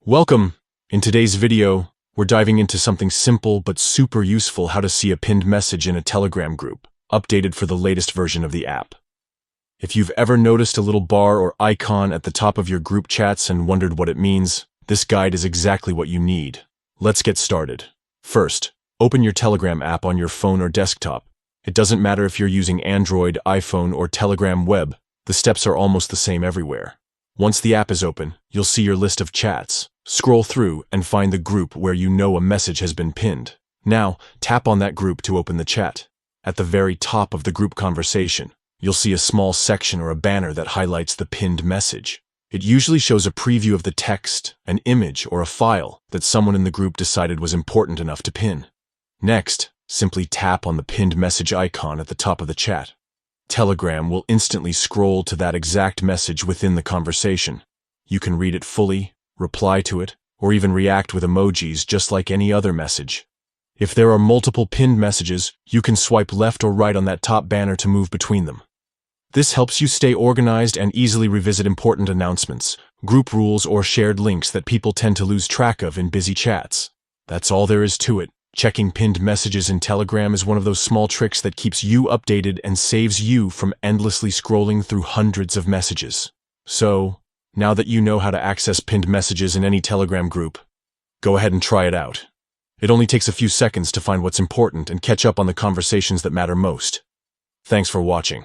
Welcome! In today's video, we're diving into something simple but super useful: how to see a pinned message in a Telegram group, updated for the latest version of the app. If you've ever noticed a little bar or icon at the top of your group chats and wondered what it means, this guide is exactly what you need. Let's get started. First, open your Telegram app on your phone or desktop. It doesn't matter if you're using Android, iPhone, or Telegram Web, the steps are almost the same everywhere. Once the app is open, you'll see your list of chats. Scroll through and find the group where you know a message has been pinned. Now, tap on that group to open the chat. At the very top of the group conversation, you'll see a small section or a banner that highlights the pinned message. It usually shows a preview of the text, an image, or a file that someone in the group decided was important enough to pin. Next, simply tap on the pinned message icon at the top of the chat. Telegram will instantly scroll to that exact message within the conversation. You can read it fully, reply to it, or even react with emojis just like any other message. If there are multiple pinned messages, you can swipe left or right on that top banner to move between them. This helps you stay organized and easily revisit important announcements, group rules, or shared links that people tend to lose track of in busy chats. That's all there is to it. Checking pinned messages in Telegram is one of those small tricks that keeps you updated and saves you from endlessly scrolling through hundreds of messages. So, now that you know how to access pinned messages in any Telegram group, go ahead and try it out. It only takes a few seconds to find what's important and catch up on the conversations that matter most. Thanks for watching.